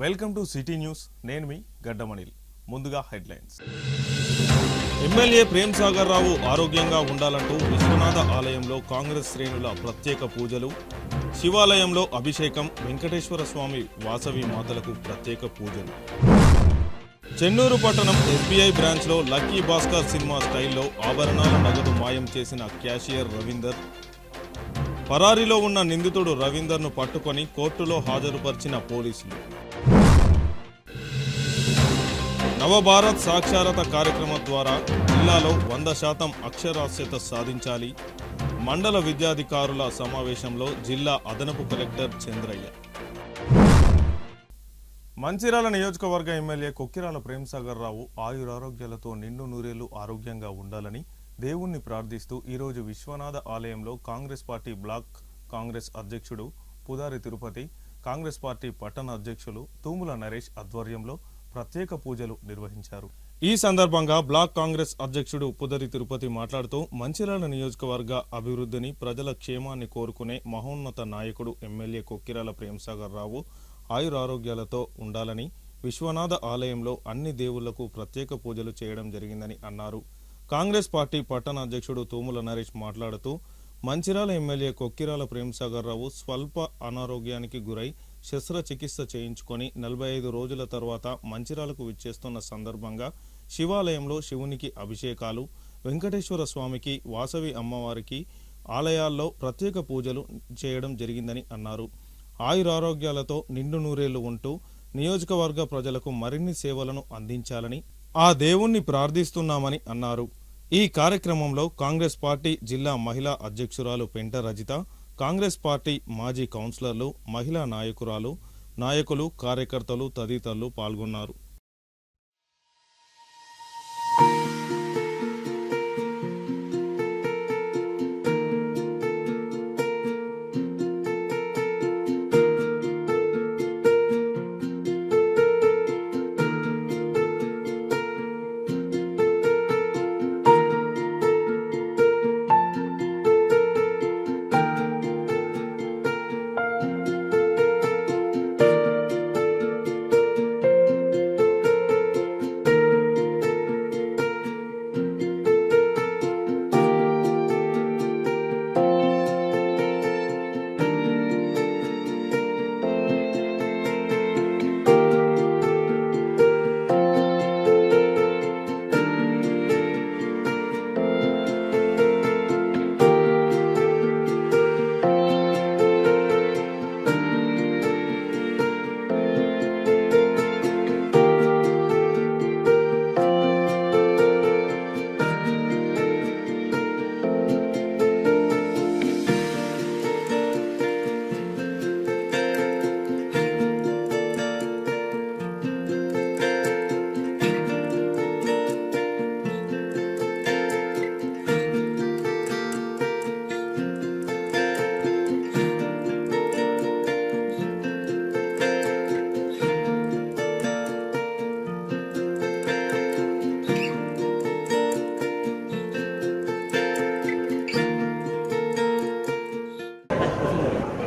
Welcome to city news. నేను మీ గడ్డమణిల్. ముందుగా headlines. MLA Prem Sagar రావు ఆరోగ్యంగా ఉండాలంటూ విశ్వనాథ ఆలయంలో కాంగ్రెస్ శ్రేణుల ప్రత్యేక పూజలు. శివాలయంలో అభిషేకం. వెంకటేశ్వర స్వామి వాసవి మాతలకు ప్రత్యేక పూజలు. చెన్నూరు పట్టణం ఎస్బీఐ బ్రాంచ్లో లక్కీ భాస్కర్ సినిమా స్టైల్లో ఆభరణాల నగదు మాయం చేసిన క్యాషియర్ రవీందర్. పరారీలో ఉన్న నిందితుడు రవీందర్ను పట్టుకొని కోర్టులో హాజరుపరిచిన పోలీసులు. నవభారత్ సాక్షరత కార్యక్రమం ద్వారా జిల్లాలో 100% అక్షరాస్యత సాధించాలి. మండల విద్యాధికారుల సమావేశంలో జిల్లా అదనపు కలెక్టర్ చంద్రయ్య. మంచిర్యాల నియోజకవర్గ ఎమ్మెల్యే కొక్కిరాల ప్రేమ్ సాగర్ రావు ఆయురారోగ్యాలతో నిండు నూరేళ్లు ఆరోగ్యంగా ఉండాలని దేవుణ్ణి ప్రార్థిస్తూ ఈరోజు విశ్వనాథ ఆలయంలో కాంగ్రెస్ పార్టీ బ్లాక్ కాంగ్రెస్ అధ్యక్షుడు పుదారి తిరుపతి, కాంగ్రెస్ పార్టీ పట్టణ అధ్యక్షులు తూముల నరేష్ ఆధ్వర్యంలో ప్రత్యేక పూజలు నిర్వహించారు. ఈ సందర్భంగా బ్లాక్ కాంగ్రెస్ అధ్యక్షుడు పుదారి తిరుపతి మాట్లాడుతూ మంచిర్యాల నియోజకవర్గ అభివృద్ధిని, ప్రజల క్షేమాన్ని కోరుకునే మహోన్నత నాయకుడు ఎమ్మెల్యే కొక్కిరాల ప్రేమ్ సాగర్ రావు ఆయురారోగ్యాలతో ఉండాలని విశ్వనాథ ఆలయంలో అన్ని దేవుళ్లకు ప్రత్యేక పూజలు చేయడం జరిగిందని అన్నారు. కాంగ్రెస్ పార్టీ పట్టణ అధ్యక్షుడు తూముల నరేష్ మాట్లాడుతూ మంచిర్యాల ఎమ్మెల్యే కొక్కిరాల ప్రేమ్ సాగర్ రావు స్వల్ప అనారోగ్యానికి గురై శస్త్రచికిత్స చేయించుకొని 45 రోజుల తర్వాత మంచిర్యాలకు విచ్చేస్తున్న సందర్భంగా శివాలయంలో శివునికి అభిషేకాలు, వెంకటేశ్వర స్వామికి, వాసవి అమ్మవారికి ఆలయాల్లో ప్రత్యేక పూజలు చేయడం జరిగిందని అన్నారు. ఆయురారోగ్యాలతో నిండు నూరేళ్లు ఉంటూ నియోజకవర్గ ప్రజలకు మరిన్ని సేవలను అందించాలని ఆ దేవుణ్ణి ప్రార్థిస్తున్నామని అన్నారు. ఈ కార్యక్రమంలో కాంగ్రెస్ పార్టీ జిల్లా మహిళా అధ్యక్షురాలు పెంట రజిత, కాంగ్రెస్ పార్టీ మాజీ కౌన్సిలర్లు, మహిళా నాయకులు, కార్యకర్తలు తదితరులు పాల్గొన్నారు.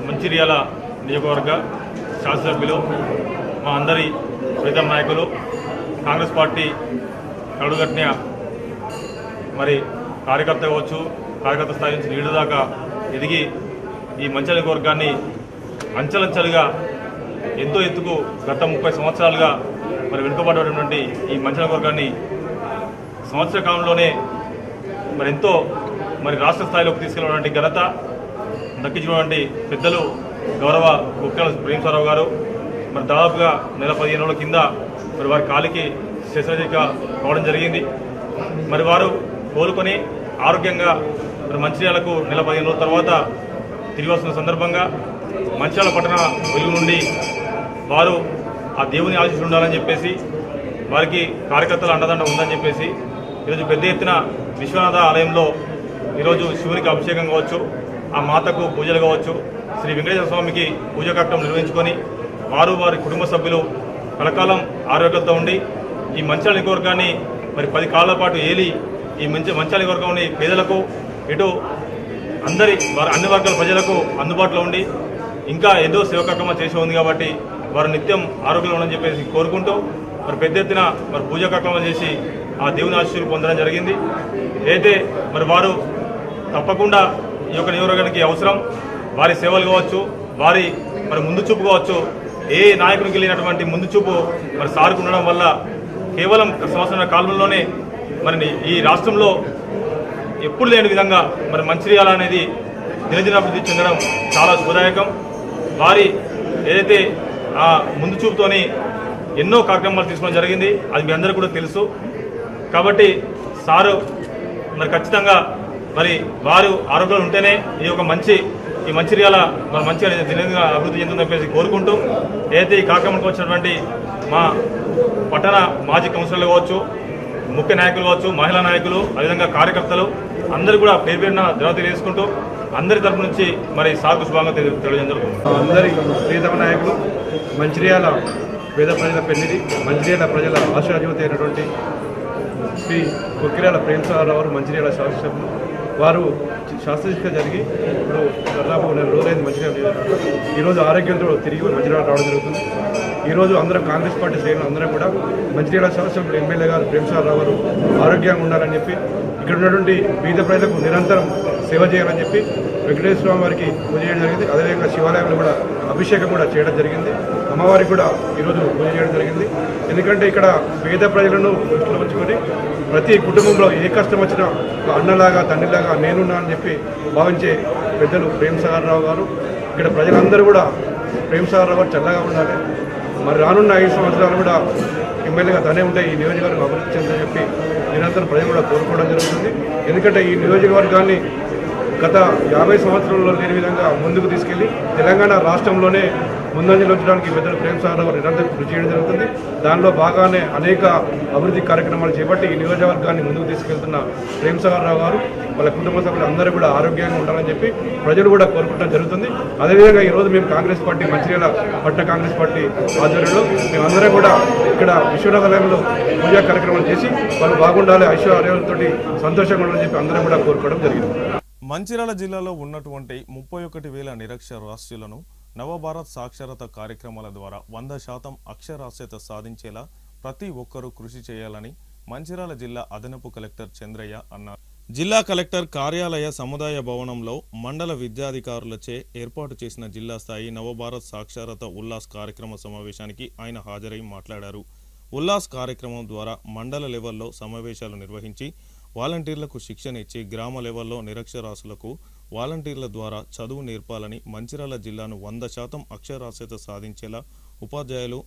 మంచిర్యాల నియోజకవర్గ శాసనసభ్యులు, మా అందరి ప్రీతం నాయకులు, కాంగ్రెస్ పార్టీ అడుగట్టిన మరి కార్యకర్త కావచ్చు, కార్యకర్త స్థాయి నుంచి లీడర్ దాకా ఎదిగి ఈ మంచిర్యాల నియోజకవర్గాన్ని అంచెలంచెలుగా ఎంతో ఎత్తుకు గత 30 సంవత్సరాలుగా మరి వెనుకబడినటువంటి ఈ మంచిర్యాల నియోజకవర్గాన్ని సంవత్సర కాలంలోనే మరి ఎంతో మరి రాష్ట్ర స్థాయిలోకి తీసుకెళ్ళినటువంటి ఘనత దక్కించినటువంటి పెద్దలు గౌరవ కొక్కిరాల ప్రేమ్ సాగర్ రావు గారు మరి దాదాపుగా నెల 15 రోజుల కింద మరి వారి కాలికి శస్త్రచికిత్స కావడం జరిగింది. మరి వారు కోలుకొని ఆరోగ్యంగా మరి మంచిర్యాలకు నెల 15 రోజుల తర్వాత తిరిగి వస్తున్న సందర్భంగా మంచిర్యాల పట్టణ వెలుగు నుండి వారు ఆ దేవుని ఆశీస్సు ఉండాలని చెప్పేసి, వారికి కార్యకర్తల అండదండ ఉందని చెప్పేసి ఈరోజు పెద్ద ఎత్తున విశ్వనాథ ఆలయంలో ఈరోజు శివునికి అభిషేకం కావచ్చు, ఆ మాతకు పూజలు కావచ్చు, శ్రీ వెంకటేశ్వర స్వామికి పూజా కార్యక్రమం నిర్వహించుకొని వారి కుటుంబ సభ్యులు కలకాలం ఆరోగ్యంతో ఉండి ఈ మంచిర్యాల నియోజకవర్గాన్ని మరి 10 కాలాల పాటు ఏలి ఈ మంచిర్యాల నియోజకవర్గంలోని పేదలకు ఇటు అన్ని వర్గాల ప్రజలకు అందుబాటులో ఉండి ఇంకా ఏదో సేవా కార్యక్రమాలు చేసి ఉంది కాబట్టి వారు నిత్యం ఆరోగ్యంగా ఉండని చెప్పేసి కోరుకుంటూ మరి పెద్ద ఎత్తున మరి పూజా కార్యక్రమాలు చేసి ఆ దేవుని ఆశీస్సులు పొందడం జరిగింది. అయితే మరి వారు తప్పకుండా ఈ యొక్క నియోజకవర్గానికి అవసరం, వారి సేవలు కావచ్చు, వారి మరి ముందు చూపు కావచ్చు, ఏ నాయకునికి వెళ్ళినటువంటి ముందు చూపు మరి సార్కు ఉండడం వల్ల కేవలం సంవత్సరాల కాలంలోనే మరి ఈ రాష్ట్రంలో ఎప్పుడు లేని విధంగా మరి మంచిర్యాల అనేది దినదినాభివృద్ధి చెందడం చాలా శుభదాయకం. వారి ఏదైతే ఆ ముందు చూపుతోని ఎన్నో కార్యక్రమాలు తీసుకోవడం జరిగింది, అది మీ అందరికీ కూడా తెలుసు. కాబట్టి సారు మరి ఖచ్చితంగా మరి వారు ఆరోగ్యంగా ఉంటేనే ఈ మంచిర్యాల మరి మంచిగా దినంగా అభివృద్ధి చెందుతుందని చెప్పేసి కోరుకుంటూ ఏదైతే ఈ కార్యక్రమానికి వచ్చినటువంటి మా పట్టణ మాజీ కౌన్సిలర్లు కావచ్చు, ముఖ్య నాయకులు కావచ్చు, మహిళా నాయకులు, అదేవిధంగా కార్యకర్తలు అందరూ కూడా పేరు పేరున ధన్యవాదాలు తెలియజేసుకుంటూ అందరి తరపు నుంచి మరి సాగు శుభంగా తెలియజేయడం జరుగుతుంది. అందరి ప్రియతమ నాయకులు, మంచిర్యాల పేద ప్రజల పెన్నిది, మంచిర్యాల ప్రజల ఆశాజ్యోతి అయినటువంటి శ్రీ కొక్కిరాల ప్రేమసాగర్ రావు మంచిర్యాల శాసనసభ్యులు వారు శాస్త్రశిక్ష జరిగి ఇప్పుడు దాదాపు 4 రోజులైంది మంచిర్యాల. ఈరోజు ఆరోగ్యంతో తిరిగి మంచిర్యాల రావడం జరుగుతుంది. ఈరోజు అందరం కాంగ్రెస్ పార్టీ శ్రేణులు అందరం కూడా మంచిర్యాల శాసనసభ్యులు ఎమ్మెల్యే గారు ప్రేమసాగర్ రావు గారు ఆరోగ్యంగా ఉండాలని చెప్పి, ఇక్కడ ఉన్నటువంటి బీద ప్రజలకు నిరంతరం సేవ చేయాలని చెప్పి వెంకటేశ్వర స్వామి వారికి పూజ చేయడం జరిగింది. అదేవిధంగా శివాలయంలో కూడా అభిషేకం కూడా చేయడం జరిగింది. అమ్మవారికి కూడా ఈరోజు పూజ చేయడం జరిగింది. ఎందుకంటే ఇక్కడ పేద ప్రజలను దృష్టిలో ఉంచుకొని ప్రతి కుటుంబంలో ఏ కష్టం వచ్చినా ఒక అన్నలాగా తండ్రిలాగా నేనున్నా అని చెప్పి భావించే పెద్దలు ప్రేమసాగర్ రావు గారు. ఇక్కడ ప్రజలందరూ కూడా ప్రేమసాగర్ రావు గారు చల్లగా ఉండాలి, మరి రానున్న 5 సంవత్సరాలు కూడా ఎమ్మెల్యేగా తనే ఉంటే ఈ నియోజకవర్గం అభివృద్ధి చెందని చెప్పి నిరంతరం ప్రజలు కూడా కోరుకోవడం జరుగుతుంది. ఎందుకంటే ఈ నియోజకవర్గాన్ని గత 50 సంవత్సరాల్లో లేని విధంగా ముందుకు తీసుకెళ్లి తెలంగాణ రాష్ట్రంలోనే ముందంజలు ఉంచడానికి పెద్దలు ప్రేమసాగర్ రావు నిరంతరం కృషి చేయడం జరుగుతుంది. దానిలో భాగానే అనేక అభివృద్ధి కార్యక్రమాలు చేపట్టి ఈ నియోజకవర్గాన్ని ముందుకు తీసుకెళ్తున్న ప్రేమసాగర్ రావు గారు వాళ్ళ కుటుంబ సభ్యులు అందరూ కూడా ఆరోగ్యంగా ఉండాలని చెప్పి ప్రజలు కూడా కోరుకోవడం జరుగుతుంది. అదేవిధంగా ఈరోజు మేము కాంగ్రెస్ పార్టీ మంచిర్యాల పట్టణ కాంగ్రెస్ పార్టీ ఆధ్వర్యంలో మేమందరం కూడా ఇక్కడ విశ్వనాథాలయంలో పూజా కార్యక్రమాలు చేసి వాళ్ళు బాగుండాలి, ఐశ్వర్యాలతో సంతోషంగా ఉండాలని చెప్పి అందరం కూడా కోరుకోవడం జరిగింది. మంచిర్యాల జిల్లాలో ఉన్నటువంటి 31,000 నిరక్షరాస్యులను నవభారత్ సాక్షరత కార్యక్రమాల ద్వారా 100% అక్షరాస్యత సాధించేలా ప్రతి ఒక్కరూ కృషి చేయాలని మంచిర్యాల జిల్లా అదనపు కలెక్టర్ చంద్రయ్య అన్నారు. జిల్లా కలెక్టర్ కార్యాలయ సముదాయ భవనంలో మండల విద్యాధికారులచే ఏర్పాటు చేసిన జిల్లా స్థాయి నవభారత్ సాక్షరత ఉల్లాస్ కార్యక్రమ సమావేశానికి ఆయన హాజరై మాట్లాడారు. ఉల్లాస్ కార్యక్రమం ద్వారా మండల లెవెల్లో సమావేశాలు నిర్వహించి వాలంటీర్లకు శిక్షణ ఇచ్చి గ్రామ లెవెల్లో నిరక్షరాస్యులకు వాలంటీర్ల ద్వారా చదువు నేర్పాలని, మంచిర్యాల జిల్లాను 100% అక్షరాస్యత సాధించేలా ఉపాధ్యాయులు,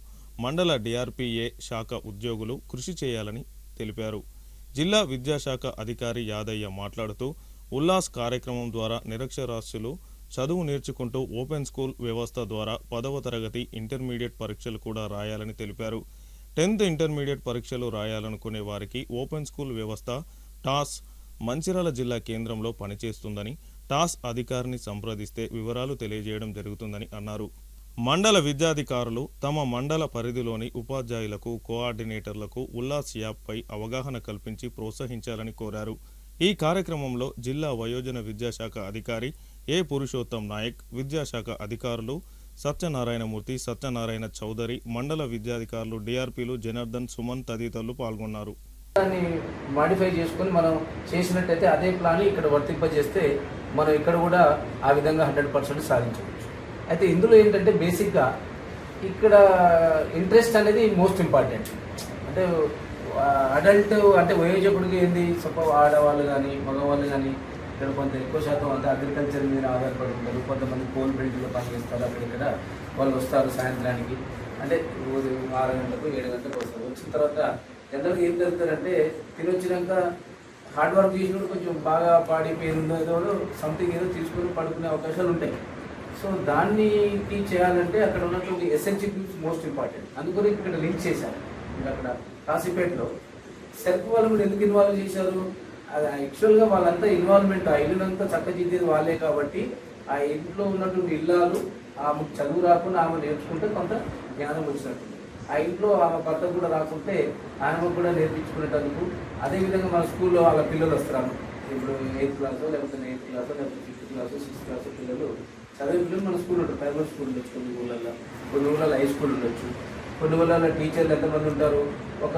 మండల డిఆర్పీఏ శాఖ ఉద్యోగులు కృషి చేయాలని తెలిపారు. జిల్లా విద్యాశాఖ అధికారి యాదయ్య మాట్లాడుతూ ఉల్లాస్ కార్యక్రమం ద్వారా నిరక్షరాస్యులు చదువు నేర్చుకుంటూ ఓపెన్ స్కూల్ వ్యవస్థ ద్వారా 10వ తరగతి ఇంటర్మీడియట్ పరీక్షలు కూడా రాయాలని తెలిపారు. 10th ఇంటర్మీడియట్ పరీక్షలు రాయాలనుకునే వారికి ఓపెన్ స్కూల్ వ్యవస్థ టాస్ మంచిర్యాల జిల్లా కేంద్రంలో పనిచేస్తుందని, టాస్ అధికారిని సంప్రదిస్తే వివరాలు తెలియజేయడం జరుగుతుందని అన్నారు. మండల విద్యాధికారులు తమ మండల పరిధిలోని ఉపాధ్యాయులకు, కోఆర్డినేటర్లకు ఉల్లాస్ యాప్పై అవగాహన కల్పించి ప్రోత్సహించాలని కోరారు. ఈ కార్యక్రమంలో జిల్లా వయోజన విద్యాశాఖ అధికారి ఏ పురుషోత్తం నాయక్, విద్యాశాఖ అధికారులు సత్యనారాయణమూర్తి, సత్యనారాయణ చౌదరి, మండల విద్యాధికారులు, డిఆర్పీలు జనార్దన్, సుమన్ తదితరులు పాల్గొన్నారు. దాన్ని మాడిఫై చేసుకొని మనం చేసినట్టయితే అదే ప్లాన్ ఇక్కడ వర్తింపజేస్తే మనం ఇక్కడ కూడా ఆ విధంగా 100% సాధించవచ్చు. అయితే ఇందులో ఏంటంటే బేసిక్గా ఇక్కడ ఇంట్రెస్ట్ అనేది మోస్ట్ ఇంపార్టెంట్. అంటే అడల్ట్ అంటే వయోజకుడికి ఏంది ఆడవాళ్ళు కానీ మగవాళ్ళు కానీ ఇక్కడ కొంత ఎక్కువ శాతం అంతా అగ్రికల్చర్ మీద ఆధారపడి ఉంటారు. కొంతమంది కోల్ బెల్ట్లో పనిచేస్తారు. అక్కడిక్కడ వాళ్ళు వస్తారు సాయంత్రానికి, అంటే 6 గంటలకు 7 గంటలకు వస్తారు. వచ్చిన తర్వాత జనరల్గా ఏం జరుగుతారంటే తినొచ్చినాక హార్డ్ వర్క్ చేసినప్పుడు కొంచెం బాగా పాడి పేరుందో ఏదో సంథింగ్ ఏదో తీసుకొని పడుకునే అవకాశాలు ఉంటాయి. సో దానికి చేయాలంటే అక్కడ ఉన్నటువంటి ఎసెన్షియల్స్ మోస్ట్ ఇంపార్టెంట్. అందుకని ఇక్కడ లింక్ చేశారు. అక్కడ కాశీపేటలో సెల్ఫ్ వాళ్ళు కూడా ఎందుకు ఇన్వాల్వ్ చేశారు? అది యాక్చువల్గా వాళ్ళంతా ఇన్వాల్వ్మెంట్, ఆ ఇల్లునంతా చక్కదిద్దేది వాళ్ళే కాబట్టి ఆ ఇంట్లో ఉన్నటువంటి ఇల్లాలు ఆమె చదువు రాకుండా ఆమె నేర్చుకుంటే కొంత జ్ఞానం వచ్చినట్టు, ఆ ఇంట్లో ఆమె భర్త కూడా రాకుంటే ఆమె కూడా నేర్పించుకునేటందుకు. అదేవిధంగా మన స్కూల్లో వాళ్ళ పిల్లలు వస్తారు. ఇప్పుడు 8th క్లాసో లేకపోతే 9th క్లాసో లేకపోతే 5th క్లాసో 6th క్లాసో పిల్లలు చదివే పిల్లలు మన స్కూల్ ఉంటుంది, ప్రైవేట్ స్కూల్ ఉండొచ్చు కొన్ని ఊళ్ళలో హై స్కూల్ ఉండొచ్చు, కొన్ని ఊళ్ళలో టీచర్లు ఎంతమంది ఉంటారు, ఒక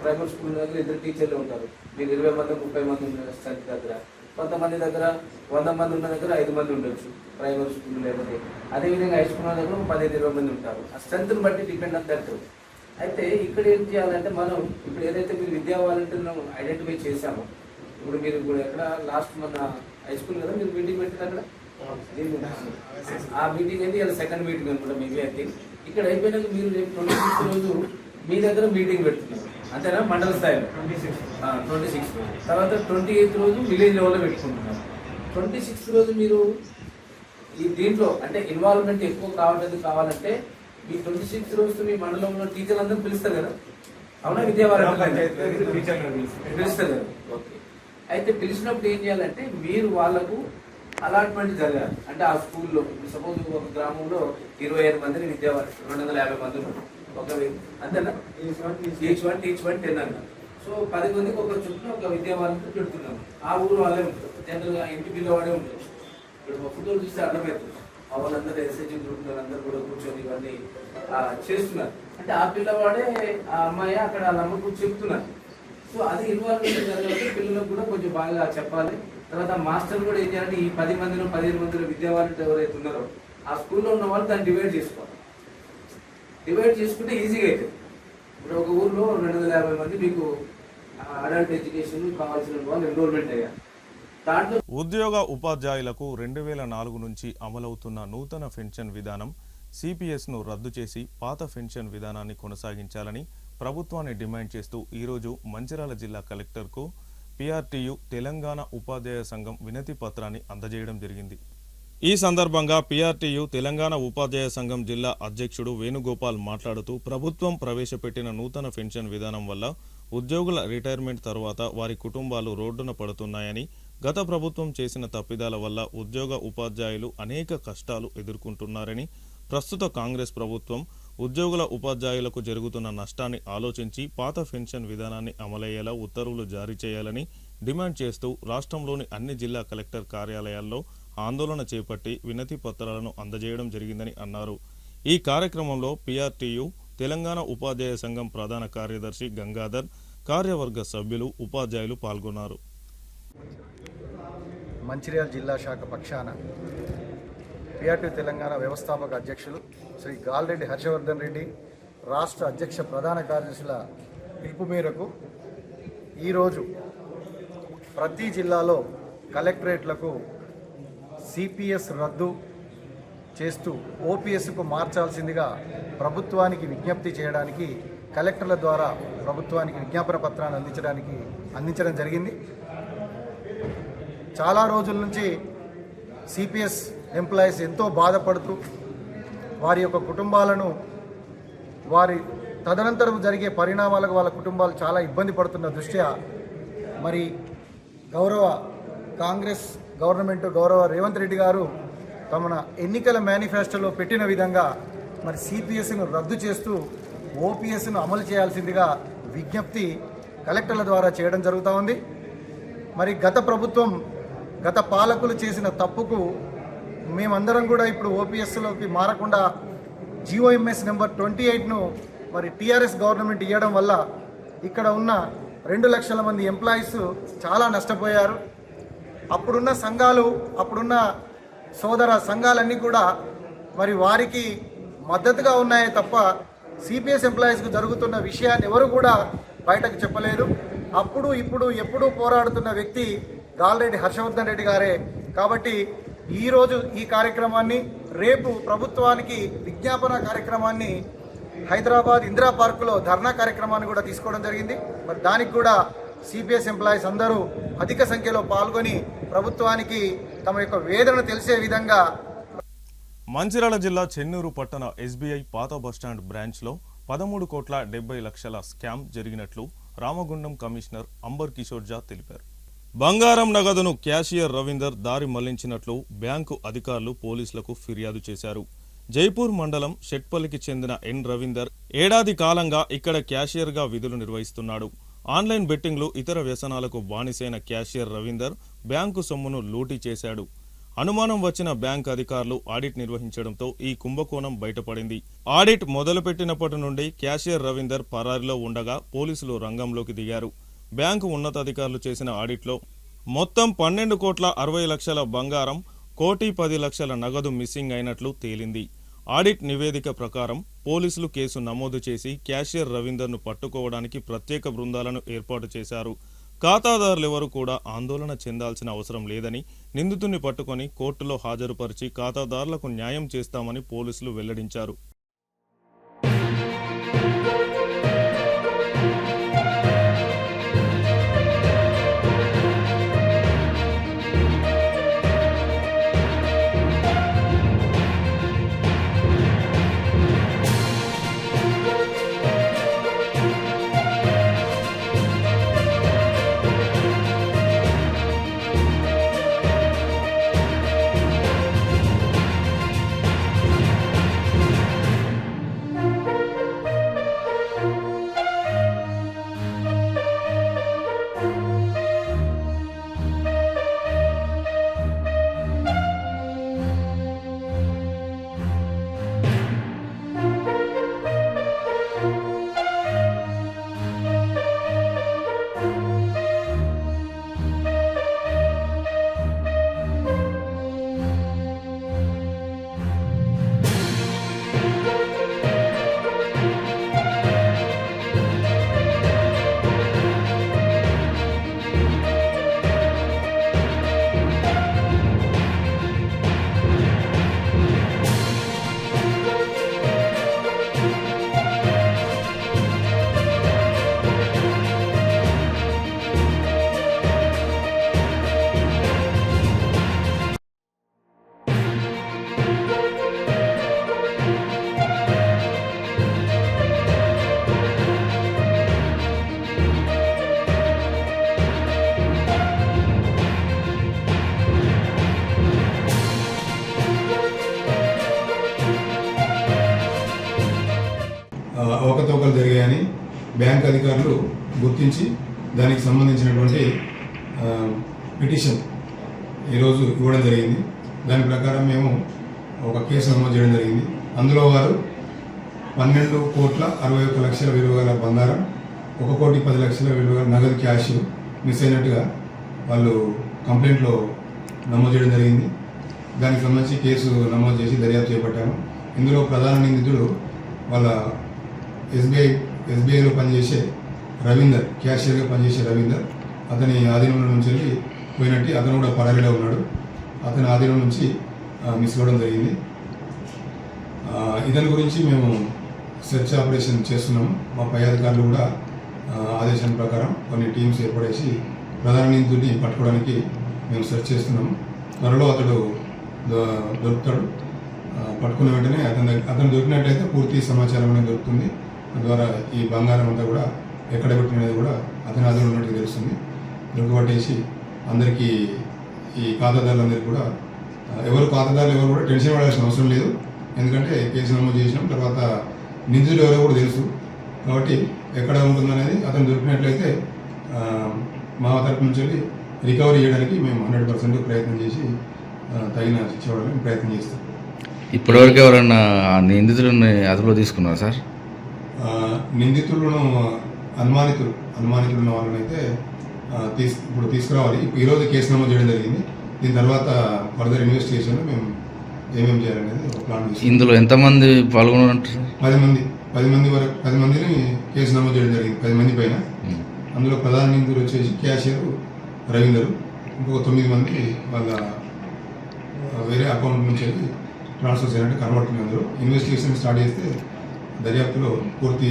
ప్రైవేట్ స్కూల్ దగ్గర 2 టీచర్లు ఉంటారు, మీరు 20 మంది 30 మంది ఉన్న స్ట్రెంత్ దగ్గర, కొంతమంది దగ్గర 100 మంది ఉన్న దగ్గర 5 మంది ఉండొచ్చు ప్రైవేట్ స్కూల్. లేకపోతే అదేవిధంగా హై స్కూల్ దగ్గర 15-20 మంది ఉంటారు. ఆ స్ట్రెంత్ని బట్టి డిపెండ్ ఆన్ దట్. అయితే ఇక్కడ ఏం చేయాలంటే మనం ఇప్పుడు ఏదైతే మీరు విద్యా వాలంటీర్ను ఐడెంటిఫై చేశామో, ఇప్పుడు మీరు ఇప్పుడు ఎక్కడ లాస్ట్ మన హై స్కూల్ కదా మీరు మీటింగ్ పెట్టిన అక్కడ ఆ మీటింగ్ అయితే ఇలా సెకండ్ మీటింగ్ అనుకుంటా మేబీ. అయితే ఇక్కడ అయిపోయినాక మీరు రేపు 26 రోజు మీ దగ్గర మీటింగ్ పెడుతున్నారు అంతేనా, మండల స్థాయిలో 26, తర్వాత 28 రోజు విలేజ్ లెవెల్లో పెట్టుకుంటున్నారు. 26 రోజు మీరు ఈ దీంట్లో అంటే ఇన్వాల్వ్మెంట్ ఎక్కువ కావాలంటే మీ 26 రోజు మీ మండలంలో టీచర్లు అందరూ పిలుస్తారు కదా, అవునా, విద్యావారంటీ పిలుస్తారు కదా. ఓకే, అయితే పిలిచినప్పుడు ఏం చేయాలంటే మీరు వాళ్ళకు అలాట్మెంట్ జరగాలి. అంటే ఆ స్కూల్లో సపోజ్ ఒక గ్రామంలో 25 మందిని విద్యావారు 250 మంది ఉన్నారు, ఒక అంతేనా, టీచ్ వన్ 10 అన్నారు. సో 10 మందికి ఒక చుట్టూ ఒక విద్యావారిని పెడుతున్నాము. ఆ ఊరు వాళ్ళే ఉంటారు, జనరల్గా ఇంటి పిల్లవాడే ఉంటారు. ఇప్పుడు మా ఫోటోలు చూస్తే అర్థమవుతుంది, వాళ్ళందరూ ఎస్హెచ్ గ్రూప్ అందరూ కూడా కూర్చొని ఇవన్నీ చేస్తున్నారు. అంటే ఆ పిల్లవాడే ఆ అమ్మాయి అక్కడ వాళ్ళ అమ్మకు చెప్తున్నారు. సో అది ఇన్వాల్వ్మెంట్ జరగాలంటే పిల్లలకు కూడా కొంచెం బాగా చెప్పాలి. తర్వాత మాస్టర్ కూడా ఏం చేయాలంటే ఈ 10 మందిలో 15 మందిలో విద్యావాళ్ళు ఎవరైతే ఉన్నారో ఆ స్కూల్లో ఉన్న వాళ్ళు దాన్ని డివైడ్ చేసుకోవాలి. డివైడ్ చేసుకుంటే ఈజీగా అవుతుంది. ఇప్పుడు ఒక ఊర్లో 250 మంది మీకు అడల్ట్ ఎడ్యుకేషన్ కావాల్సిన వాళ్ళు ఎన్రోల్మెంట్ అయ్యారు. దాంట్లో ఉద్యోగ ఉపాధ్యాయులకు 2004 నుంచి అమలవుతున్న నూతన పెన్షన్ విధానం సిపిఎస్ను రద్దు చేసి పాత పెన్షన్ విధానాన్ని కొనసాగించాలని ప్రభుత్వాన్ని డిమాండ్ చేస్తూ ఈరోజు మంచిర్యాల జిల్లా కలెక్టర్కు పిఆర్టీయు తెలంగాణ ఉపాధ్యాయ సంఘం వినతి పత్రాన్ని అందజేయడం జరిగింది. ఈ సందర్భంగా పిఆర్టీయు తెలంగాణ ఉపాధ్యాయ సంఘం జిల్లా అధ్యక్షుడు వేణుగోపాల్ మాట్లాడుతూ ప్రభుత్వం ప్రవేశపెట్టిన నూతన పెన్షన్ విధానం వల్ల ఉద్యోగుల రిటైర్మెంట్ తర్వాత వారి కుటుంబాలు రోడ్డున పడుతున్నాయని, గత ప్రభుత్వం చేసిన తప్పిదాల వల్ల ఉద్యోగ ఉపాధ్యాయులు అనేక కష్టాలు ఎదుర్కొంటున్నారని, ప్రస్తుత కాంగ్రెస్ ప్రభుత్వం ఉద్యోగుల ఉపాధ్యాయులకు జరుగుతున్న నష్టాన్ని ఆలోచించి పాత పెన్షన్ విధానాన్ని అమలయ్యేలా ఉత్తర్వులు జారీ చేయాలని డిమాండ్ చేస్తూ రాష్ట్రంలోని అన్ని జిల్లా కలెక్టర్ కార్యాలయాల్లో ఆందోళన చేపట్టి వినతి పత్రాలను అందజేయడం జరిగిందని అన్నారు. ఈ కార్యక్రమంలో పిఆర్టీయు తెలంగాణ ఉపాధ్యాయ సంఘం ప్రధాన కార్యదర్శి గంగాధర్, కార్యవర్గ సభ్యులు, ఉపాధ్యాయులు పాల్గొన్నారు. మంచిర్యాల జిల్లా శాఖ పక్షాన పిఆర్టీయు తెలంగాణ వ్యవస్థాపక అధ్యక్షులు శ్రీ గాల్రెడ్డి హర్షవర్ధన్ రెడ్డి, రాష్ట్ర అధ్యక్ష ప్రధాన కార్యదర్శుల పిలుపు మేరకు ఈరోజు ప్రతి జిల్లాలో కలెక్టరేట్లకు సిపిఎస్ రద్దు చేస్తూ ఓపీఎస్కు మార్చాల్సిందిగా ప్రభుత్వానికి విజ్ఞప్తి చేయడానికి కలెక్టర్ల ద్వారా ప్రభుత్వానికి విజ్ఞాపన పత్రాన్ని అందించడం జరిగింది. చాలా రోజుల నుంచి సిపిఎస్ ఎంప్లాయీస్ ఎంతో బాధపడుతూ వారి యొక్క కుటుంబాలను వారి తదనంతరం జరిగే పరిణామాలకు వాళ్ళ కుటుంబాలు చాలా ఇబ్బంది పడుతున్న దృష్ట్యా మరి గౌరవ కాంగ్రెస్ గవర్నమెంట్ గౌరవ రేవంత్ రెడ్డి గారు తమ ఎన్నికల మేనిఫెస్టోలో పెట్టిన విధంగా మరి సిపిఎస్ను రద్దు చేస్తూ ఓపీఎస్ను అమలు చేయాల్సిందిగా విజ్ఞప్తి కలెక్టర్ల ద్వారా చేయడం జరుగుతూ ఉంది. మరి గత పాలకులు చేసిన తప్పుకు మేమందరం కూడా ఇప్పుడు ఓపీఎస్లోకి మారకుండా జీఓఎంఎస్ నెంబర్ 28ను మరి టీఆర్ఎస్ గవర్నమెంట్ ఇవ్వడం వల్ల ఇక్కడ ఉన్న 2 లక్షల మంది ఎంప్లాయీస్ చాలా నష్టపోయారు. అప్పుడున్న సోదర సంఘాలన్నీ కూడా మరి వారికి మద్దతుగా ఉన్నాయే తప్ప సిపిఎస్ ఎంప్లాయీస్కు జరుగుతున్న విషయాన్ని ఎవరు కూడా బయటకు చెప్పలేదు. అప్పుడు ఇప్పుడు ఎప్పుడూ పోరాడుతున్న వ్యక్తి గాల్రెడ్డి హర్షవర్ధన్ రెడ్డి గారే. కాబట్టి ఈరోజు ఈ కార్యక్రమాన్ని, రేపు ప్రభుత్వానికి విజ్ఞాపన కార్యక్రమాన్ని హైదరాబాద్ ఇందిరా పార్కులో ధర్నా కార్యక్రమాన్ని కూడా తీసుకోవడం జరిగింది. మరి దానికి కూడా సిపిఎస్ ఎంప్లాయీస్ అందరూ అధిక సంఖ్యలో పాల్గొని ప్రభుత్వానికి తమ యొక్క వేదన తెలిసే విధంగా. మంచిర్యాల జిల్లా చెన్నూరు పట్టణ ఎస్బీఐ పాత బస్టాండ్ బ్రాంచ్లో 13,70,00,000 స్కామ్ జరిగినట్లు రామగుండం కమిషనర్ అంబర్ కిషోర్ జా తెలిపారు. బంగారం నగదును క్యాషియర్ రవీందర్ దారి మళ్లించినట్లు బ్యాంకు అధికారులు పోలీసులకు ఫిర్యాదు చేశారు. జైపూర్ మండలం షెట్పల్లికి చెందిన ఎన్ రవీందర్ ఏడాది కాలంగా ఇక్కడ క్యాషియర్గా విధులు నిర్వహిస్తున్నాడు. ఆన్లైన్ బెట్టింగ్లు, ఇతర వ్యసనాలకు బానిసైన క్యాషియర్ రవీందర్ బ్యాంకు సొమ్మును లూటీ చేశాడు. అనుమానం వచ్చిన బ్యాంక్ అధికారులు ఆడిట్ నిర్వహించడంతో ఈ కుంభకోణం బయటపడింది. ఆడిట్ మొదలుపెట్టినప్పటి నుండి క్యాషియర్ రవీందర్ పరారీలో ఉండగా పోలీసులు రంగంలోకి దిగారు. బ్యాంకు ఉన్నతాధికారులు చేసిన ఆడిట్లో మొత్తం 12,60,00,000 బంగారం, 1,10,00,000 నగదు మిస్సింగ్ అయినట్లు తేలింది. ఆడిట్ నివేదిక ప్రకారం పోలీసులు కేసు నమోదు చేసి క్యాషియర్ రవీందర్ను పట్టుకోవడానికి ప్రత్యేక బృందాలను ఏర్పాటు చేశారు. ఖాతాదారులెవరూ కూడా ఆందోళన చెందాల్సిన అవసరం లేదని, నిందితుడిని పట్టుకొని కోర్టులో హాజరుపరిచి ఖాతాదారులకు న్యాయం చేస్తామని పోలీసులు వెల్లడించారు. అవకతవకలు జరిగాయని బ్యాంక్ అధికారులు గుర్తించి దానికి సంబంధించినటువంటి పిటిషన్ ఈరోజు ఇవ్వడం జరిగింది. దాని ప్రకారం మేము ఒక కేసు నమోదు చేయడం జరిగింది. అందులో వారు 12,61,00,000 విలువ గల బంగారం, 1,10,00,000 విలువ గల నగదు క్యాష్ మిస్ అయినట్టుగా వాళ్ళు కంప్లైంట్లో నమోదు చేయడం జరిగింది. దానికి సంబంధించి కేసు నమోదు చేసి దర్యాప్తు చేపట్టాము. ఇందులో ప్రధాన నిందితుడు వాళ్ళ ఎస్బీఐలో పనిచేసే రవీందర్, క్యాషియర్గా పనిచేసే రవీందర్. అతని ఆధీనంలో నుంచి వెళ్ళి పోయినట్టు అతను కూడా పరారీలో ఉన్నాడు. అతని ఆధీనం నుంచి మిస్ అవ్వడం జరిగింది. ఇతని గురించి మేము సెర్చ్ ఆపరేషన్ చేస్తున్నాము. మా పై అధికారులు కూడా ఆదేశాల ప్రకారం కొన్ని టీమ్స్ ఏర్పడేసి ప్రధాన నిందితుడిని పట్టుకోవడానికి మేము సెర్చ్ చేస్తున్నాము. త్వరలో అతడు దొరుకుతాడు. పట్టుకున్న వెంటనే అతను దొరికినట్లయితే పూర్తి సమాచారం అనేది దొరుకుతుంది. తద్వారా ఈ బంగారం అంతా కూడా ఎక్కడ పెట్టినది కూడా అతని ఆధారం ఉన్నట్టు తెలుస్తుంది. దొరకబట్టేసి అందరికీ ఈ ఖాతాదారులందరికీ కూడా ఖాతాదారులు ఎవరు కూడా టెన్షన్ పడాల్సిన అవసరం లేదు. ఎందుకంటే కేసు నమోదు చేసినాం. తర్వాత నిందితులు ఎవరో కూడా తెలుసు. కాబట్టి ఎక్కడ ఉంటుందనేది అతను దొరికినట్లయితే మా తరపు నుంచి రికవరీ చేయడానికి మేము 100% ప్రయత్నం చేసి తగిన శిక్ష ఇవ్వడానికి ప్రయత్నం చేస్తాం. ఇప్పటివరకు ఎవరన్నా నిందితులను అదుపులో తీసుకున్నారు సార్? నిందితులను అనుమానితులున్న వాళ్ళనైతే ఇప్పుడు తీసుకురావాలి. ఈరోజు కేసు నమోదు చేయడం జరిగింది. దీని తర్వాత ఫర్దర్ ఇన్వెస్టిగేషన్ మేము ఏమేమి చేయాలనేది ఒక ప్లాన్ చేస్తాం. ఇందులో ఎంతమంది పాల్గొన్నారు? 10 మందిని కేసు నమోదు చేయడం జరిగింది. 10 మంది పైన. అందులో ప్రధాన నిందితులు వచ్చేసి క్యాషియర్ రవీందర్, ఇంకొక 9 మంది వాళ్ళ వేరే అకౌంట్ నుంచి ట్రాన్స్ఫర్స్ అయినట్టు కనబడుతుంది. అందులో ఇన్వెస్టిగేషన్ స్టార్ట్ చేస్తే దర్యాప్తులో పూర్తి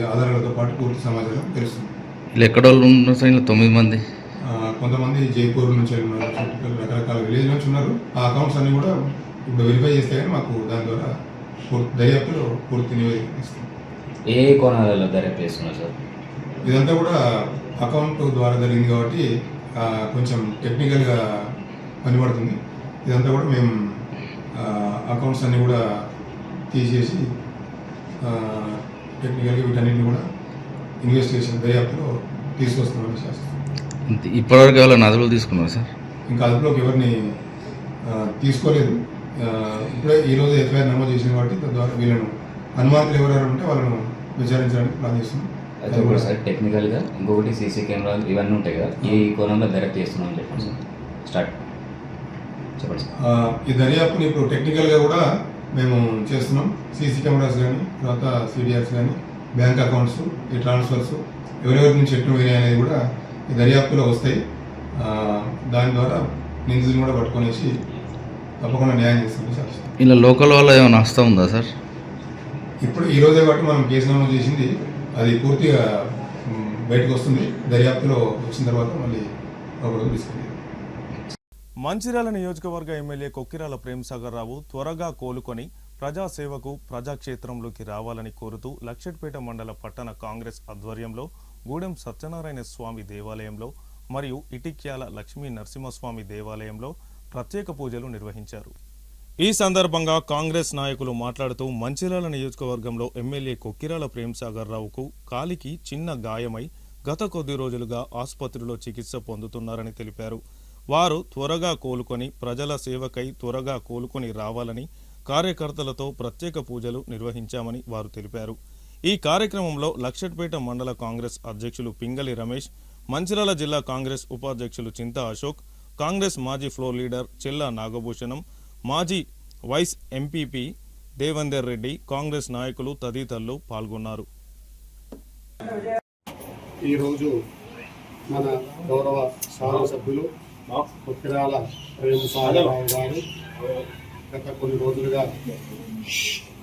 ఆధారాలతో పాటు పూర్తి సమాచారం తెలుస్తుంది. వీళ్ళు ఎక్కడ వాళ్ళు ఉన్నారు సార్? ఇలా 9 మంది. కొంతమంది జైపూర్ నుంచి ఉన్నారు, చుట్టుపక్కల రకరకాల విలేజ్ నుంచి ఉన్నారు. ఆ అకౌంట్స్ అన్ని కూడా ఇప్పుడు వెరిఫై చేస్తే కానీ మాకు దాని ద్వారా దర్యాప్తులో పూర్తి నివేదిక ఇస్తుంది. ఏ కోణాలలో దర్యాప్తు చేస్తున్నారు సార్? ఇదంతా కూడా అకౌంట్ ద్వారా జరిగింది కాబట్టి కొంచెం టెక్నికల్గా పనిపడుతుంది. ఇదంతా కూడా మేము అకౌంట్స్ అన్నీ కూడా తీసేసి టెక్నికల్గా వీటన్నిటిని కూడా ఇన్వెస్టిగేషన్ దర్యాప్తులో తీసుకొస్తున్నామని శాస్త్రం. ఇప్పటివరకు ఎవరైనా అదుపులో తీసుకున్నారు సార్? ఇంకా అదుపులోకి ఎవరిని తీసుకోలేదు. ఇప్పుడే ఈరోజు ఎఫ్ఐఆర్ నమోదు చేసిన కాబట్టి తద్వారా వీళ్ళను అనుమానితులు ఎవరెవరు ఉంటే వాళ్ళను విచారించడానికి ప్లాన్ చేస్తున్నాం. అయితే కూడా సార్ టెక్నికల్గా ఇంకొకటి సీసీ కెమెరాలు ఇవన్నీ ఉంటాయి కదా, ఈ కోణంలో డైరెక్ట్ చేస్తున్నామని చెప్పండి సార్. స్టార్ట్ చెప్పండి సార్. ఈ దర్యాప్తుని ఇప్పుడు టెక్నికల్గా కూడా మేము చేస్తున్నాం. సీసీ కెమెరాస్ కానీ, తర్వాత సిడిఆర్స్ కానీ, బ్యాంక్ అకౌంట్స్, ఈ ట్రాన్స్ఫర్స్ ఎవరెవరి నుంచి ఎట్లు పోయినాయి అనేది కూడా ఈ దర్యాప్తులో వస్తాయి. దాని ద్వారా నిందితులను కూడా పట్టుకొనేసి తప్పకుండా న్యాయం చేస్తామని సార్. ఇలా లోకల్ వాళ్ళ ఏమైనా హస్తం ఉందా సార్? ఇప్పుడు ఈరోజే బట్టి మనం కేసు నమోదు చేసింది, అది పూర్తిగా బయటకు వస్తుంది. దర్యాప్తులో వచ్చిన తర్వాత మళ్ళీ లోపలికి తీసుకెళ్ళి. మంచిర్యాల నియోజకవర్గ ఎమ్మెల్యే కొక్కిరాల ప్రేమ్సాగర్ రావు త్వరగా కోలుకొని ప్రజాసేవకు ప్రజాక్షేత్రంలోకి రావాలని కోరుతూ లక్షెట్పేట మండల పట్టణ కాంగ్రెస్ ఆధ్వర్యంలో గూడెం సత్యనారాయణ స్వామి దేవాలయంలో మరియు ఇటిక్యాల లక్ష్మీ నరసింహస్వామి దేవాలయంలో ప్రత్యేక పూజలు నిర్వహించారు. ఈ సందర్భంగా కాంగ్రెస్ నాయకులు మాట్లాడుతూ మంచిర్యాల నియోజకవర్గంలో ఎమ్మెల్యే కొక్కిరాల ప్రేమ్సాగర్ రావుకు కాలికి చిన్న గాయమై గత కొద్ది రోజులుగా ఆసుపత్రిలో చికిత్స పొందుతున్నారని తెలిపారు. వారు త్వరగా కోలుకొని ప్రజల సేవకై త్వరగా కోలుకొని రావాలని కార్యకర్తలతో ప్రత్యేక పూజలు నిర్వహించామని వారు తెలిపారు. ఈ కార్యక్రమంలో లక్షెట్పేట మండల కాంగ్రెస్ అధ్యక్షులు పింగళి రమేష్, మంచిర్యాల జిల్లా కాంగ్రెస్ ఉపాధ్యక్షులు చింతా అశోక్, కాంగ్రెస్ మాజీ ఫ్లోర్ లీడర్ చెల్లా నాగభూషణం, మాజీ వైస్ ఎంపీపీ దేవేందర్ రెడ్డి, కాంగ్రెస్ నాయకులు తదితరులు పాల్గొన్నారు. ఈరోజు మన గౌరవ శాసనసభ్యులు కొక్కిరాల ప్రేమ్సాగర్ రావు గారు గత కొన్ని రోజులుగా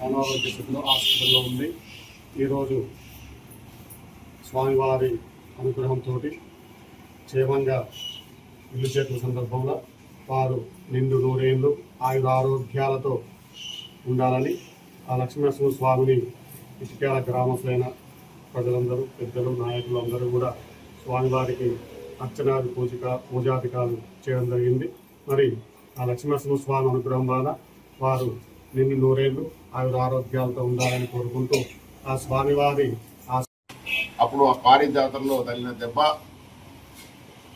అనారోగ్య స్థితిలో హాస్పిటల్లో ఉంది. ఈరోజు స్వామివారి అనుగ్రహంతో క్షేమంగా ఇల్లు చేతుల సందర్భంలో వారు నిండు నూరేళ్ళు ఆయురారోగ్యాలతో ఉండాలని ఆ లక్ష్మీనరసింహ స్వామిని ఇటుక్యాల గ్రామస్తులైన ప్రజలందరూ, పెద్దలు, నాయకులు అందరూ కూడా స్వామివారికి అర్చనాది పూజాధికారులు చేయడం జరిగింది. మరి ఆ లక్ష్మీనరసింహ స్వామి అనుగ్రహం వలన వారు నిండు నూరేళ్ళు ఆయురారోగ్యాలతో ఉండాలని కోరుకుంటూ ఆ స్వామివారి అప్పుడు ఆ పారిజాతరలో తగిలిన దెబ్బ,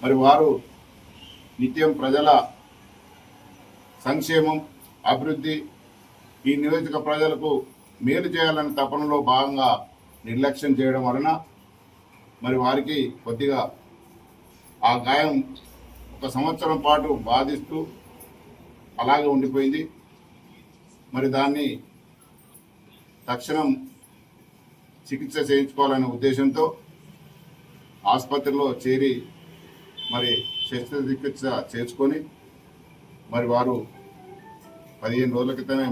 మరి వారు నిత్యం ప్రజల సంక్షేమం, అభివృద్ధి, ఈ నియోజక ప్రజలకు మేలు చేయాలనే తపనలో భాగంగా నిర్లక్ష్యం చేయడం వలన మరి వారికి కొద్దిగా ఆ గాయం 1 సంవత్సరం పాటు బాధిస్తూ అలాగే ఉండిపోయింది. మరి దాన్ని తక్షణం చికిత్స చేయించుకోవాలనే ఉద్దేశంతో ఆసుపత్రిలో చేరి మరి శస్త్రచికిత్స చేసుకొని మరి వారు 15 రోజుల క్రితమే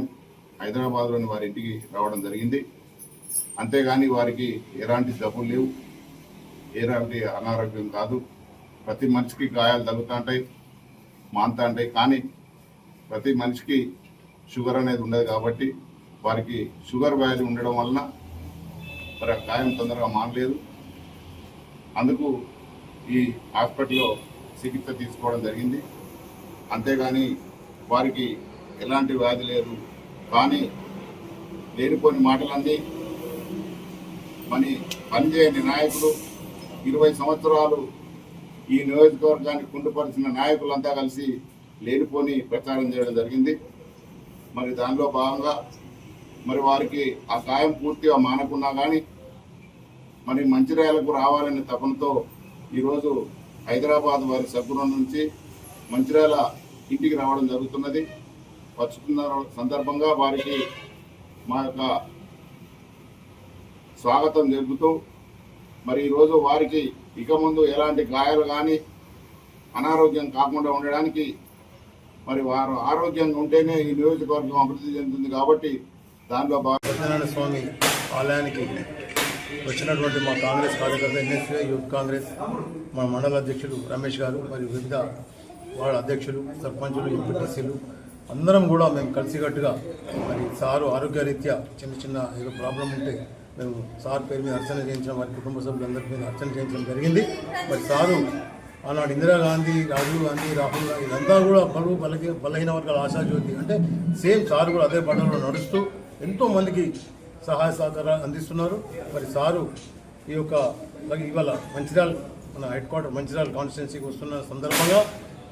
హైదరాబాద్లోని వారి ఇంటికి రావడం జరిగింది. అంతేగాని వారికి ఎలాంటి జబ్బులు లేవు, ఎలాంటి అనారోగ్యం కాదు. ప్రతి మనిషికి గాయాలు తగులుతుంటాయి, మానుతుంటాయి, కానీ ప్రతి మనిషికి షుగర్ అనేది ఉండదు కాబట్టి వారికి షుగర్ వ్యాధి ఉండడం వలన మరి గాయం తొందరగా మానలేదు. అందుకు ఈ హాస్పిటల్లో చికిత్స తీసుకోవడం జరిగింది. అంతేగాని వారికి ఎలాంటి వ్యాధి లేదు. కానీ లేనిపోని మాటలన్నీ పనిచేయని నాయకులు, 20 సంవత్సరాలు ఈ నియోజకవర్గాన్ని కుంటుపరిచిన నాయకులంతా కలిసి లేనిపోని ప్రచారం చేయడం జరిగింది. మరి దానిలో భాగంగా మరి వారికి ఆ గాయం పూర్తిగా మానకున్నా కానీ మరి మంచిర్యాలకు రావాలనే తపనతో ఈరోజు హైదరాబాద్ వారి సద్గుణం నుంచి మంచిర్యాల ఇంటికి రావడం జరుగుతున్నది. వచ్చుతున్న సందర్భంగా వారికి మా యొక్క స్వాగతం జరుపుతూ మరి ఈరోజు వారికి ఇక ముందు ఎలాంటి గాయాలు కానీ అనారోగ్యం కాకుండా ఉండడానికి మరి వారు ఆరోగ్యంగా ఉంటేనే ఈ నియోజకవర్గం అభివృద్ధి చెందుతుంది. కాబట్టి దానిలో సత్యనారాయణ స్వామి ఆలయానికి వచ్చినటువంటి మా కాంగ్రెస్ కార్యకర్త, ఎన్ఎస్ఏ యూత్ కాంగ్రెస్, మా మండల అధ్యక్షులు రమేష్ గారు మరియు వివిధ వాళ్ళ అధ్యక్షులు, సర్పంచులు, ఎంపీటీసీలు అందరం కూడా మేము కలిసికట్టుగా మరి సారు ఆరోగ్యరీత్యా చిన్న ఏదో ప్రాబ్లం ఉంటే మేము సార్ పేరు మీద అర్చన చేయించడం, వారి కుటుంబ సభ్యులందరి మీద అర్చన చేయించడం జరిగింది. మరి సారు ఆనాడు ఇందిరాగాంధీ, రాజీవ్ గాంధీ, రాహుల్ గాంధీ ఇదంతా కూడా బరువు బలహీన వర్గాల ఆశాజ్యోతి అంటే సేమ్ సారు కూడా అదే పడంలో నడుస్తూ ఎంతోమందికి సహాయ సహకారాలు అందిస్తున్నారు. మరి సారు ఈ యొక్క ఇవాళ మంచిర్యాల మన హెడ్ క్వార్టర్ మంచిర్యాల కాన్స్టిట్యున్సీకి వస్తున్న సందర్భంగా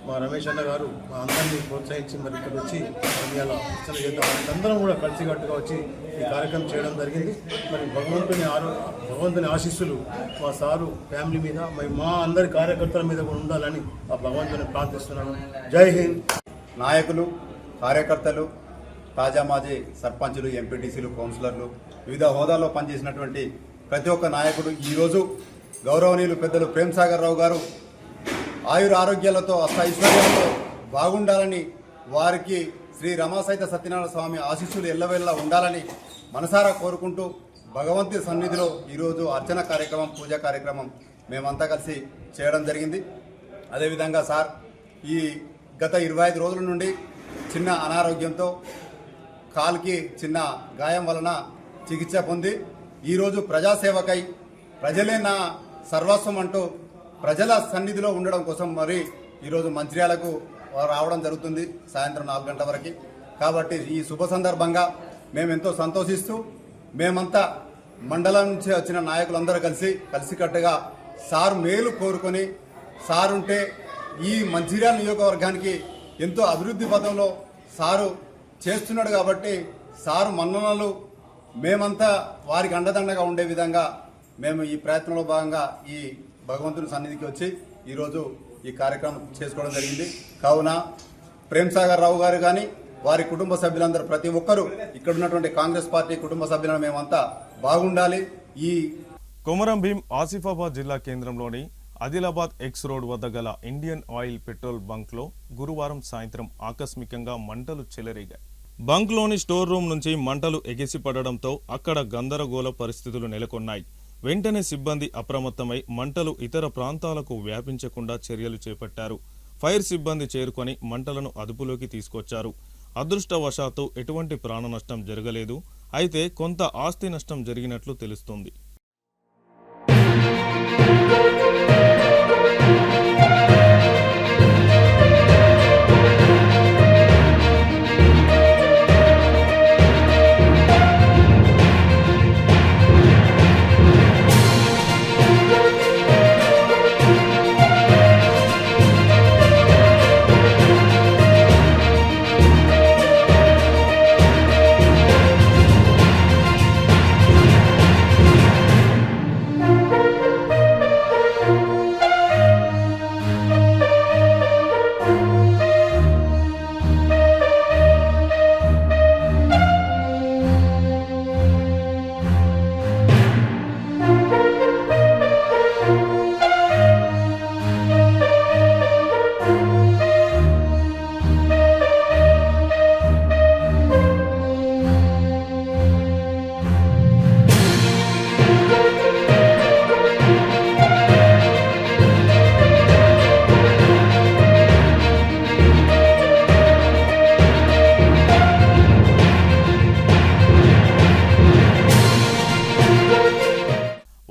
మా రమేష్ అన్న గారు మా అందరినీ ప్రోత్సహించి మరి ఇక్కడ వచ్చి ఇలా అర్చన చేద్దాం అందరం కూడా కలిసికట్టుగా వచ్చి ఈ కార్యక్రమం చేయడం జరిగింది. మరి భగవంతుని ఆశీస్సులు మా సారు ఫ్యామిలీ మీద మరి మా అందరి కార్యకర్తల మీద కూడా ఉండాలని ఆ భగవంతుని ప్రార్థిస్తున్నాను. జై హింద్. నాయకులు, కార్యకర్తలు, తాజా మాజీ సర్పంచులు, ఎంపీటీసీలు, కౌన్సిలర్లు, వివిధ హోదాల్లో పనిచేసినటువంటి ప్రతి ఒక్క నాయకుడు ఈరోజు గౌరవనీయులు పెద్దలు ప్రేమ్ సాగర్ రావు గారు ఆయుర ఆరోగ్యాలతో అష్టైశ్వర్యాలతో బాగుండాలని, వారికి శ్రీ రమాసహిత సత్యనారాయణ స్వామి ఆశీస్సులు ఎల్లవెల్లా ఉండాలని మనసారా కోరుకుంటూ భగవంతుడి సన్నిధిలో ఈరోజు అర్చన కార్యక్రమం, పూజా కార్యక్రమం మేమంతా కలిసి చేయడం జరిగింది. అదేవిధంగా సార్ ఈ గత 25 రోజుల నుండి చిన్న అనారోగ్యంతో కాలుకి చిన్న గాయం వలన చికిత్స పొంది ఈరోజు ప్రజాసేవకై ప్రజలే నా సర్వస్వం అంటూ ప్రజల సన్నిధిలో ఉండడం కోసం మరి ఈరోజు మంచిర్యాలకు రావడం జరుగుతుంది సాయంత్రం 4 గంటల వరకు. కాబట్టి ఈ శుభ సందర్భంగా మేమెంతో సంతోషిస్తూ మేమంతా మండలం నుంచి వచ్చిన నాయకులందరూ కలిసికట్టుగా సారు మేలు కోరుకొని సారు ఉంటే ఈ మంచిర్యాల నియోజకవర్గానికి ఎంతో అభివృద్ధి పథంలో సారు చేస్తున్నాడు కాబట్టి సారు మన్ననలు మేమంతా వారికి అండదండగా ఉండే విధంగా మేము ఈ ప్రయత్నంలో భాగంగా ఈ భగవంతుని సన్నిధికి వచ్చి ఈరోజు ఈ కార్యక్రమం చేసుకోవడం జరిగింది. కావున ప్రేమ్ సాగర్ రావు గారు కానీ వారి కుటుంబ సభ్యులందరూ ప్రతి ఒక్కరూ ఇక్కడ ఉన్నటువంటి కాంగ్రెస్ పార్టీ కుటుంబ సభ్యులను మేమంతా బాగుండాలి. ఈ కొమరం భీం ఆసిఫాబాద్ జిల్లా కేంద్రంలోని ఆదిలాబాద్ ఎక్స్ రోడ్ వద్ద గల ఇండియన్ ఆయిల్ పెట్రోల్ బంక్లో గురువారం సాయంత్రం ఆకస్మికంగా మంటలు చెలరేగాయి. బంక్లోని స్టోర్ రూమ్ నుంచి మంటలు ఎగిసిపడడంతో అక్కడ గందరగోళ పరిస్థితులు నెలకొన్నాయి. వెంటనే సిబ్బంది అప్రమత్తమై మంటలు ఇతర ప్రాంతాలకు వ్యాపించకుండా చర్యలు చేపట్టారు. ఫైర్ సిబ్బంది చేరుకొని మంటలను అదుపులోకి తీసుకొచ్చారు. అదృష్టవశాత్తు ఎటువంటి ప్రాణ నష్టం జరగలేదు. అయితే కొంత ఆస్తి నష్టం జరిగినట్లు తెలుస్తోంది.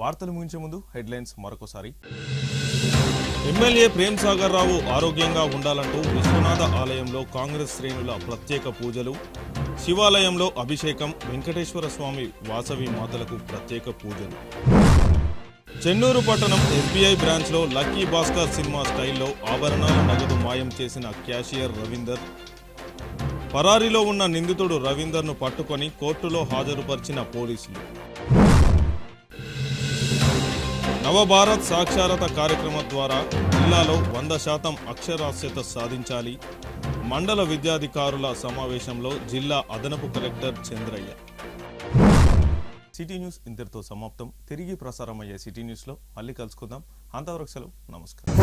వార్తలు ముగించే ముందు హెడ్లైన్స్ మరొకసారి. ఎమ్మెల్యే ప్రేమ్ సాగర్ రావు ఆరోగ్యంగా ఉండాలంటూ విశ్వనాథ ఆలయంలో కాంగ్రెస్ శ్రేణుల ప్రత్యేక పూజలు. శివాలయంలో అభిషేకం. వెంకటేశ్వర స్వామి వాసవి మాతలకు ప్రత్యేక పూజలు. చెన్నూరు పట్టణం ఎస్బీఐ బ్రాంచ్లో లక్కీ భాస్కర్ సినిమా స్టైల్లో ఆభరణాల నగదు మాయం చేసిన క్యాషియర్ రవీందర్. పరారీలో ఉన్న నిందితుడు రవీందర్ను పట్టుకొని కోర్టులో హాజరుపరిచిన పోలీసులు. నవభారత్ సాక్షరత కార్యక్రమం ద్వారా జిల్లాలో 100% అక్షరాస్యత సాధించాలి. మండల విద్యాధికారుల సమావేశంలో జిల్లా అదనపు కలెక్టర్ చంద్రయ్య. సిటీ న్యూస్ ఇంతటితో సమాప్తం. తిరిగి ప్రసారమయ్యే సిటీ న్యూస్లో మళ్ళీ కలుసుకుందాం. అంతవరకు సెలవు. నమస్కారం.